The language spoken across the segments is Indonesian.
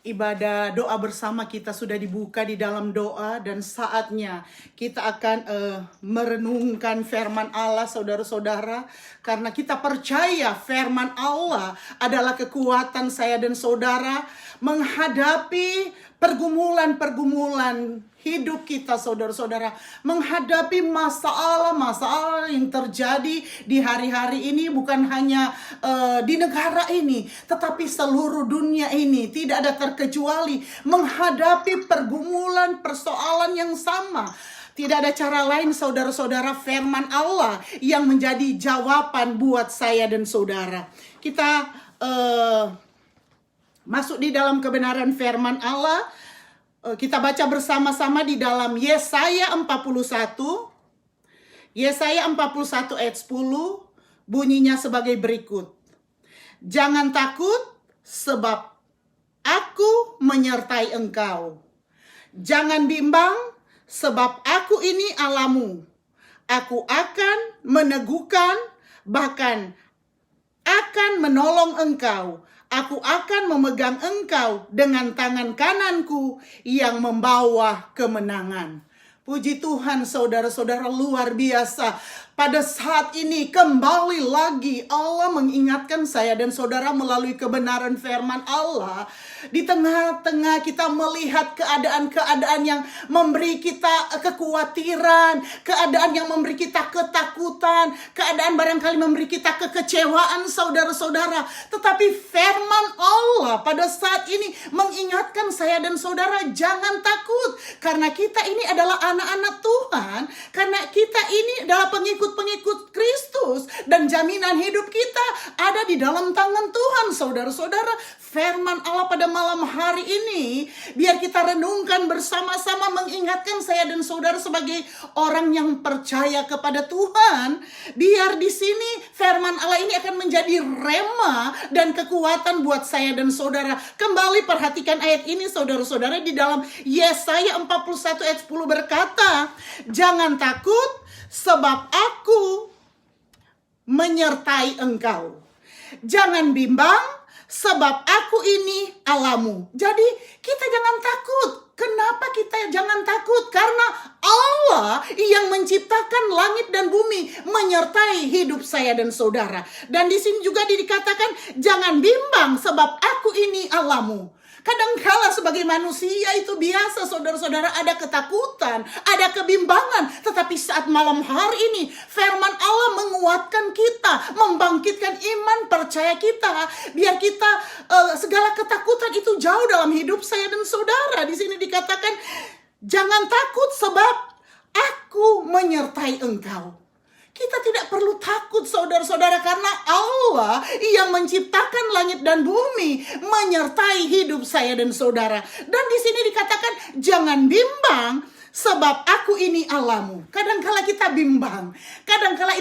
Ibadah doa bersama kita sudah dibuka di dalam doa, dan saatnya kita akan merenungkan firman Allah, saudara-saudara, karena kita percaya firman Allah adalah kekuatan saya dan saudara menghadapi pergumulan-pergumulan hidup kita, saudara-saudara, menghadapi masalah-masalah yang terjadi di hari-hari ini, bukan hanya di negara ini, tetapi seluruh dunia ini tidak ada terkecuali menghadapi pergumulan persoalan yang sama. Tidak ada cara lain, saudara-saudara, firman Allah yang menjadi jawaban buat saya dan saudara. Kita masuk di dalam kebenaran firman Allah. Kita baca bersama-sama di dalam Yesaya 41. Yesaya 41 ayat 10 bunyinya sebagai berikut. Jangan takut sebab aku menyertai engkau. Jangan bimbang sebab aku ini Allahmu. Aku akan meneguhkan, bahkan akan menolong engkau. Aku akan memegang engkau dengan tangan kananku yang membawa kemenangan. Puji Tuhan, saudara-saudara, luar biasa. Pada saat ini kembali lagi Allah mengingatkan saya dan saudara melalui kebenaran firman Allah. Di tengah-tengah kita melihat keadaan-keadaan yang memberi kita kekhawatiran, keadaan yang memberi kita ketakutan, keadaan barangkali memberi kita kekecewaan, saudara-saudara. Tetapi firman Allah pada saat ini mengingatkan saya dan saudara, jangan takut. Karena kita ini adalah anak-anak Tuhan. Karena kita ini adalah pengikut Kristus, dan jaminan hidup kita ada di dalam tangan Tuhan, saudara-saudara. Firman Allah pada malam hari ini biar kita renungkan bersama-sama, mengingatkan saya dan saudara sebagai orang yang percaya kepada Tuhan. Biar di sini firman Allah ini akan menjadi rema dan kekuatan buat saya dan saudara. Kembali perhatikan ayat ini, saudara-saudara, di dalam Yesaya 41 ayat 10 berkata, jangan takut sebab aku menyertai engkau. Jangan bimbang sebab aku ini Allahmu. Jadi kita jangan takut. Kenapa kita jangan takut? Karena Allah yang menciptakan langit dan bumi menyertai hidup saya dan saudara. Dan di sini juga dikatakan jangan bimbang sebab aku ini Allahmu. Kadangkala sebagai manusia itu biasa, saudara-saudara, ada ketakutan, ada kebimbangan. Tetapi saat malam hari ini firman Allah menguatkan kita, membangkitkan iman percaya kita, biar kita segala ketakutan itu jauh dalam hidup saya dan saudara. Di sini dikatakan jangan takut sebab aku menyertai engkau. Kita tidak perlu takut, saudara-saudara, karena Allah yang menciptakan langit dan bumi menyertai hidup saya dan saudara. Dan di sini dikatakan jangan bimbang sebab aku ini Allahmu. Kadangkala kita bimbang, kadangkala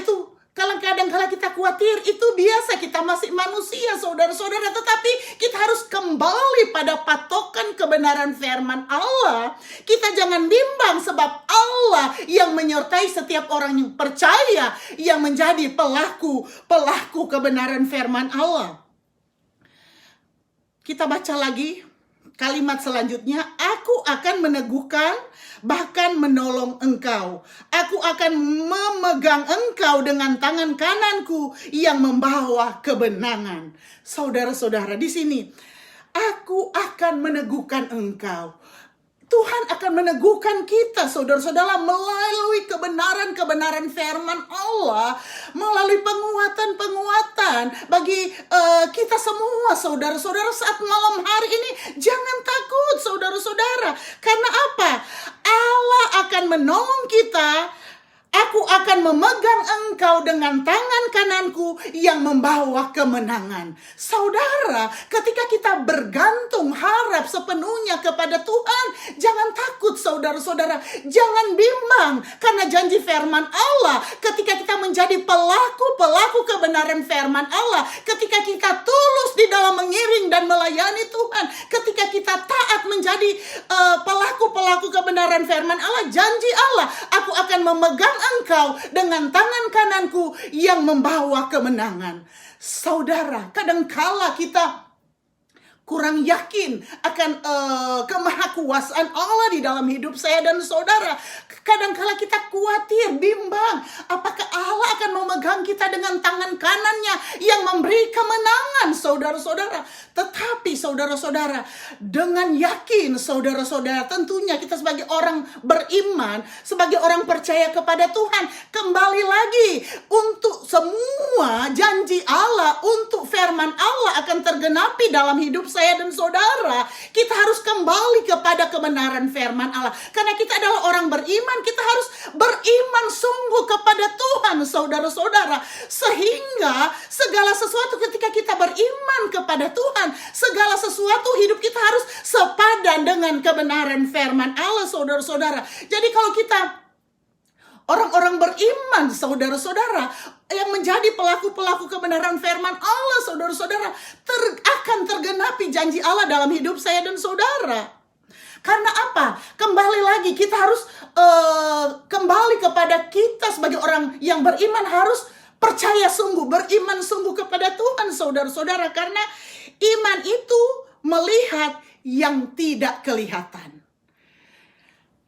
kita khawatir, itu biasa, kita masih manusia, saudara-saudara. Tetapi kita harus kembali pada patokan kebenaran firman Allah. Kita jangan bimbang sebab Allah yang menyertai setiap orang yang percaya, yang menjadi pelaku kebenaran firman Allah. Kita baca lagi kalimat selanjutnya, aku akan meneguhkan, bahkan menolong engkau. Aku akan memegang engkau dengan tangan kananku yang membawa kemenangan. Saudara-saudara, di sini, aku akan meneguhkan engkau. Tuhan akan meneguhkan kita, saudara-saudara, melalui kebenaran-kebenaran firman Allah, melalui penguatan-penguatan bagi kita semua, saudara-saudara. Saat malam hari ini, jangan takut, saudara-saudara. Karena apa? Allah akan menolong kita. Aku akan memegang engkau dengan tangan kananku yang membawa kemenangan. Saudara, ketika kita bergantung harap sepenuhnya kepada Tuhan, jangan takut, saudara-saudara. Jangan bimbang, karena janji firman Allah, ketika kita menjadi pelaku kebenaran firman Allah, ketika kita tulus di dalam mengiring dan melayani Tuhan, ketika kita taat menjadi pelaku kebenaran firman Allah, janji Allah, aku akan memegang engkau dengan tangan kananku yang membawa kemenangan. Saudara, kadangkala kita kurang yakin akan kemahakuasaan Allah di dalam hidup saya dan saudara. Kadangkala kita khawatir, bimbang, apakah Allah akan memegang kita dengan tangan kanannya yang memberi kemenangan, saudara-saudara. Tetapi saudara-saudara, dengan yakin saudara-saudara, tentunya kita sebagai orang beriman, sebagai orang percaya kepada Tuhan, kembali lagi untuk semua janji Allah, untuk firman Allah akan tergenapi dalam hidup saya dan saudara. Kita harus kembali kepada kebenaran firman Allah. Karena kita adalah orang beriman, kita harus beriman sungguh kepada Tuhan, saudara-saudara. Sehingga segala sesuatu ketika kita beriman kepada Tuhan, segala sesuatu hidup kita harus sepadan dengan kebenaran firman Allah, saudara-saudara. Jadi kalau kita orang-orang beriman, saudara-saudara, yang menjadi pelaku-pelaku kebenaran firman Allah, saudara-saudara, akan tergenapi janji Allah dalam hidup saya dan saudara. Karena apa? Kembali lagi, kita harus kembali kepada kita sebagai orang yang beriman, harus percaya sungguh, beriman sungguh kepada Tuhan, saudara-saudara. Karena iman itu melihat yang tidak kelihatan.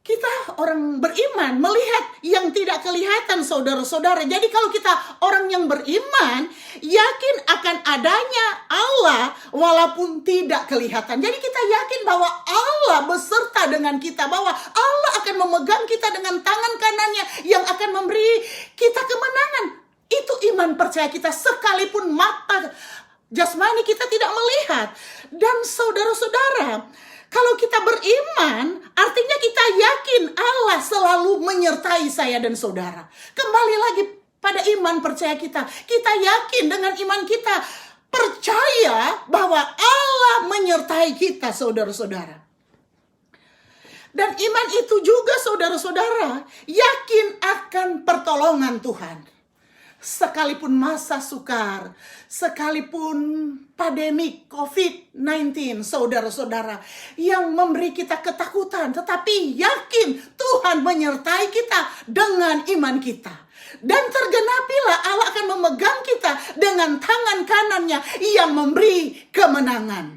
Kita orang beriman melihat yang tidak kelihatan, saudara-saudara. Jadi kalau kita orang yang beriman, yakin akan adanya Allah walaupun tidak kelihatan. Jadi kita yakin bahwa Allah beserta dengan kita, bahwa Allah akan memegang kita dengan tangan kanannya yang akan memberi kita kemenangan. Itu iman percaya kita, sekalipun mata jasmani kita tidak melihat. Dan saudara-saudara, kalau kita beriman, artinya kita yakin Allah selalu menyertai saya dan saudara. Kembali lagi pada iman percaya kita. Kita yakin dengan iman kita, percaya bahwa Allah menyertai kita, saudara-saudara. Dan iman itu juga, saudara-saudara, yakin akan pertolongan Tuhan. Sekalipun masa sukar, sekalipun pandemi COVID-19, saudara-saudara, yang memberi kita ketakutan, tetapi yakin Tuhan menyertai kita dengan iman kita. Dan tergenapilah Allah akan memegang kita dengan tangan kanannya yang memberi kemenangan.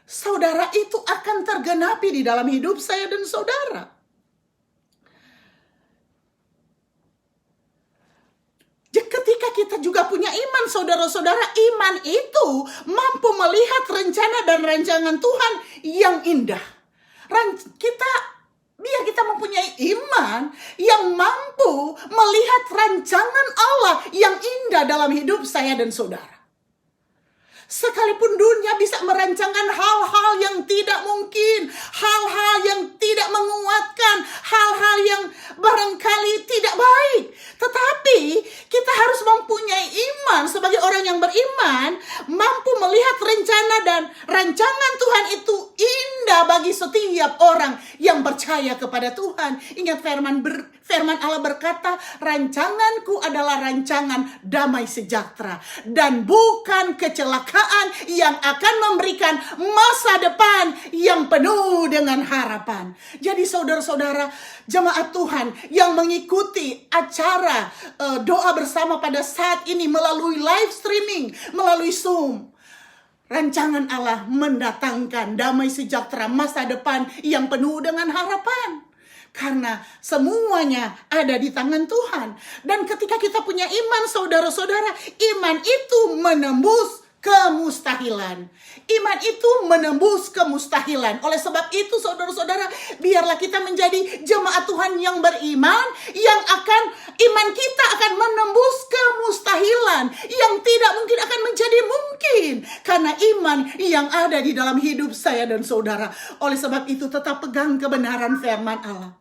Saudara, itu akan tergenapi di dalam hidup saya dan saudara. Ketika kita juga punya iman, saudara-saudara, iman itu mampu melihat rencana dan rancangan Tuhan yang indah. Biar kita mempunyai iman yang mampu melihat rancangan Allah yang indah dalam hidup saya dan saudara. Sekalipun dunia bisa merancangkan hal-hal yang tidak mungkin, hal-hal yang tidak menguatkan, hal-hal yang barangkali tidak baik. Tetapi kita harus mempunyai iman sebagai orang yang beriman, mampu melihat rencana dan rancangan Tuhan itu indah bagi setiap orang yang percaya kepada Tuhan. Ingat firman Allah berkata, rancanganku adalah rancangan damai sejahtera dan bukan kecelakaan yang akan memberikan masa depan yang penuh dengan harapan. Jadi saudara-saudara, jemaat Tuhan yang mengikuti acara doa bersama pada saat ini melalui live streaming, melalui Zoom, rancangan Allah mendatangkan damai sejahtera, masa depan yang penuh dengan harapan. Karena semuanya ada di tangan Tuhan. Dan ketika kita punya iman, saudara-saudara, iman itu menembus kemustahilan. Iman itu menembus kemustahilan. Oleh sebab itu, saudara-saudara, biarlah kita menjadi jemaat Tuhan yang beriman, yang iman kita akan menembus kemustahilan, yang tidak mungkin akan menjadi mungkin, karena iman yang ada di dalam hidup saya dan saudara. Oleh sebab itu, tetap pegang kebenaran firman Allah.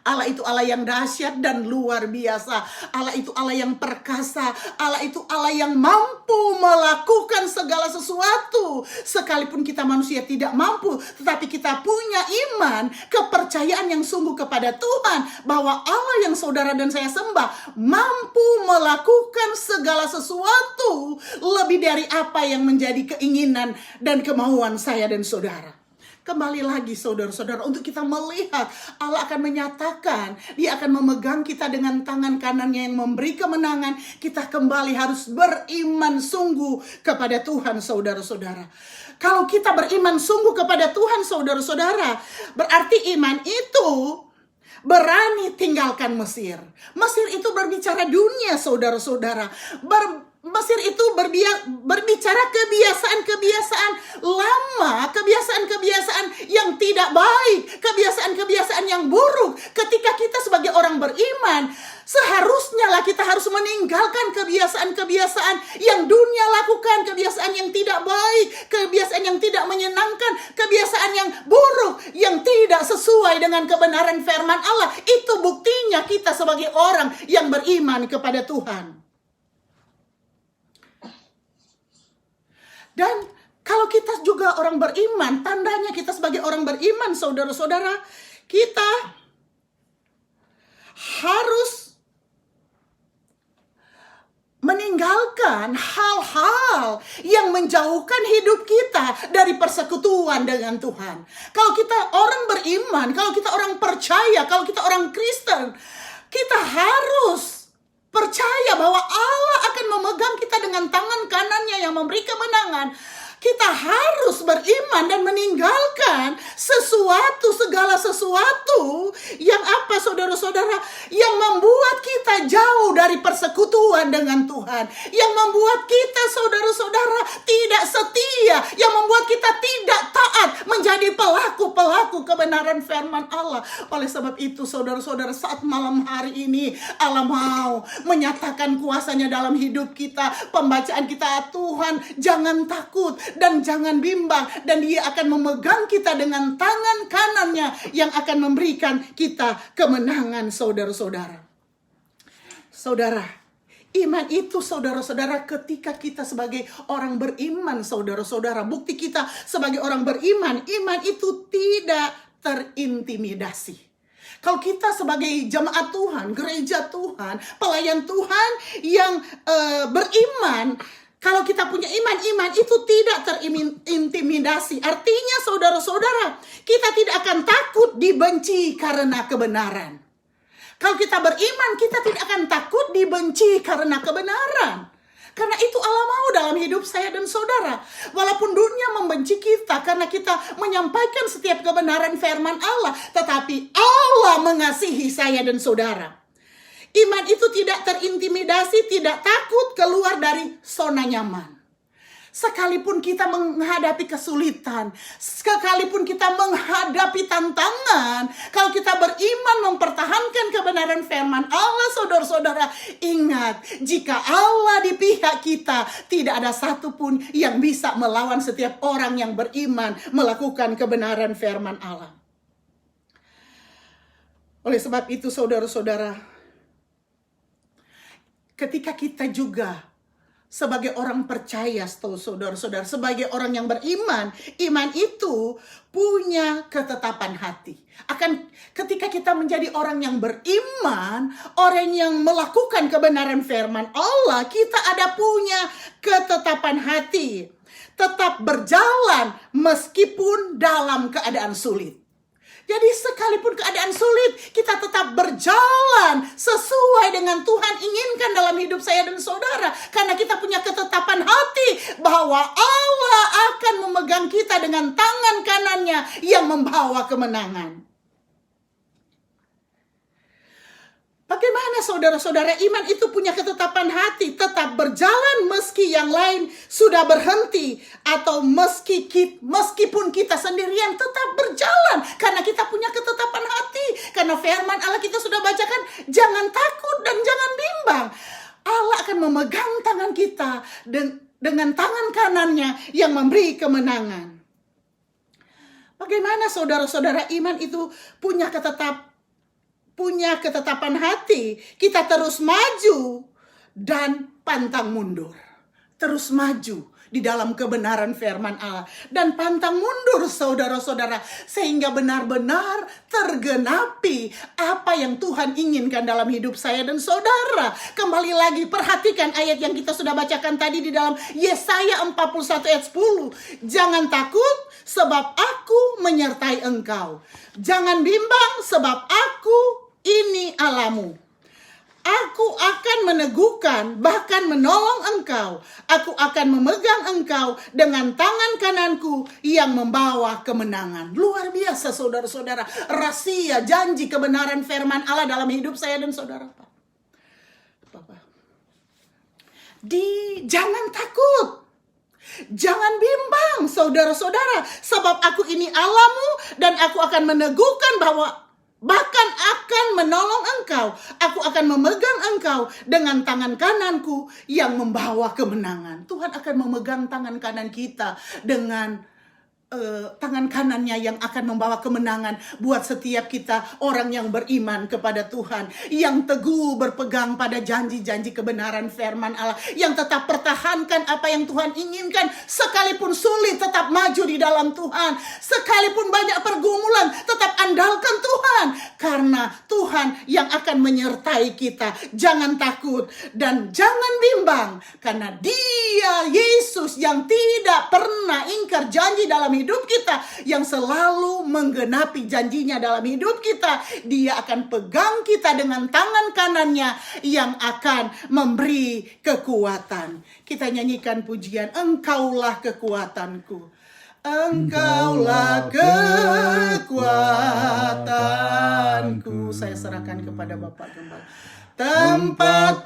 Allah itu Allah yang dahsyat dan luar biasa. Allah itu Allah yang perkasa. Allah itu Allah yang mampu melakukan segala sesuatu. Sekalipun kita manusia tidak mampu, tetapi kita punya iman, kepercayaan yang sungguh kepada Tuhan, bahwa Allah yang saudara dan saya sembah mampu melakukan segala sesuatu lebih dari apa yang menjadi keinginan dan kemauan saya dan saudara. Kembali lagi saudara-saudara, untuk kita melihat Allah akan menyatakan, Dia akan memegang kita dengan tangan kanannya yang memberi kemenangan. Kita kembali harus beriman sungguh kepada Tuhan saudara-saudara. Kalau kita beriman sungguh kepada Tuhan saudara-saudara, berarti iman itu berani tinggalkan Mesir. Mesir itu berbicara dunia saudara-saudara. Mesir itu berbicara kebiasaan-kebiasaan lama, kebiasaan-kebiasaan yang tidak baik, kebiasaan-kebiasaan yang buruk. Ketika kita sebagai orang beriman, seharusnya lah kita harus meninggalkan kebiasaan-kebiasaan yang dunia lakukan, kebiasaan yang tidak baik, kebiasaan yang tidak menyenangkan, kebiasaan yang buruk, yang tidak sesuai dengan kebenaran firman Allah. Itu buktinya kita sebagai orang yang beriman kepada Tuhan. Dan kalau kita juga orang beriman, tandanya kita sebagai orang beriman, saudara-saudara, kita harus meninggalkan hal-hal yang menjauhkan hidup kita dari persekutuan dengan Tuhan. Kalau kita orang beriman, kalau kita orang percaya, kalau kita orang Kristen, kita harus percaya bahwa Allah akan memegang kita dengan tangan kanannya yang memberi kemenangan. Kita harus beriman dan meninggalkan segala sesuatu yang apa saudara-saudara, yang membuat kita jauh dari persekutuan dengan Tuhan, yang membuat kita saudara-saudara tidak setia, yang membuat kita tidak taat menjadi pelaku-pelaku kebenaran firman Allah. Oleh sebab itu saudara-saudara, saat malam hari ini Allah mau menyatakan kuasanya dalam hidup kita, pembacaan kita, Tuhan jangan takut dan jangan bimbang, dan Dia akan memegang kita dengan tangan kanannya yang akan memberikan kita kemenangan saudara-saudara. Saudara, iman itu saudara-saudara, ketika kita sebagai orang beriman saudara-saudara, bukti kita sebagai orang beriman, iman itu tidak terintimidasi. Kalau kita sebagai jemaat Tuhan, gereja Tuhan, pelayan Tuhan yang beriman, kalau kita punya iman itu tidak terintimidasi. Artinya saudara-saudara, kita tidak akan takut dibenci karena kebenaran. Kalau kita beriman, kita tidak akan takut dibenci karena kebenaran. Karena itu Allah mau dalam hidup saya dan saudara. Walaupun dunia membenci kita karena kita menyampaikan setiap kebenaran firman Allah, tetapi Allah mengasihi saya dan saudara. Iman itu tidak terintimidasi, tidak takut keluar dari zona nyaman. Sekalipun kita menghadapi kesulitan, sekalipun kita menghadapi tantangan, kalau kita beriman mempertahankan kebenaran firman Allah, saudara-saudara, ingat, jika Allah di pihak kita, tidak ada satupun yang bisa melawan setiap orang yang beriman melakukan kebenaran firman Allah. Oleh sebab itu, saudara-saudara, ketika kita juga sebagai orang percaya, saudara-saudara, sebagai orang yang beriman, iman itu punya ketetapan hati. Ketika kita menjadi orang yang beriman, orang yang melakukan kebenaran firman Allah, kita ada punya ketetapan hati. Tetap berjalan meskipun dalam keadaan sulit. Jadi sekalipun keadaan sulit, kita tetap berjalan sesuai dengan Tuhan inginkan dalam hidup saya dan saudara. Karena kita punya ketetapan hati bahwa Allah akan memegang kita dengan tangan kanannya yang membawa kemenangan. Bagaimana saudara-saudara, iman itu punya ketetapan hati, tetap berjalan meski yang lain sudah berhenti, atau meskipun kita sendirian tetap berjalan, karena kita punya ketetapan hati, karena firman Allah kita sudah bacakan, jangan takut dan jangan bimbang. Allah akan memegang tangan kita dengan tangan kanannya yang memberi kemenangan. Bagaimana saudara-saudara, iman itu punya ketetapan hati, kita terus maju dan pantang mundur. Terus maju di dalam kebenaran firman Allah. Dan pantang mundur saudara-saudara, sehingga benar-benar tergenapi apa yang Tuhan inginkan dalam hidup saya dan saudara. Kembali lagi, perhatikan ayat yang kita sudah bacakan tadi di dalam Yesaya 41 ayat 10. Jangan takut sebab aku menyertai engkau. Jangan bimbang sebab aku ini Allahmu. Aku akan meneguhkan, bahkan menolong engkau. Aku akan memegang engkau dengan tangan kananku yang membawa kemenangan. Luar biasa saudara-saudara. Rahasia, janji, kebenaran firman Allah dalam hidup saya dan saudara. Jangan takut. Jangan bimbang saudara-saudara. Sebab aku ini Allahmu dan aku akan meneguhkan bahwa bahkan akan menolong engkau. Aku akan memegang engkau dengan tangan kananku yang membawa kemenangan. Tuhan akan memegang tangan kanan kita dengan tangan kanannya yang akan membawa kemenangan buat setiap kita orang yang beriman kepada Tuhan, yang teguh berpegang pada janji-janji kebenaran firman Allah, yang tetap pertahankan apa yang Tuhan inginkan, sekalipun sulit tetap maju di dalam Tuhan, sekalipun banyak pergumulan tetap andalkan Tuhan, karena Tuhan yang akan menyertai kita. Jangan takut dan jangan bimbang, karena Dia Yesus yang tidak pernah ingkar janji dalam hidup kita, yang selalu menggenapi janjinya dalam hidup kita. Dia akan pegang kita dengan tangan kanannya yang akan memberi kekuatan. Kita nyanyikan pujian, Engkaulah kekuatanku. Engkaulah kekuatanku. Saya serahkan kepada Bapak Gembala. Tempat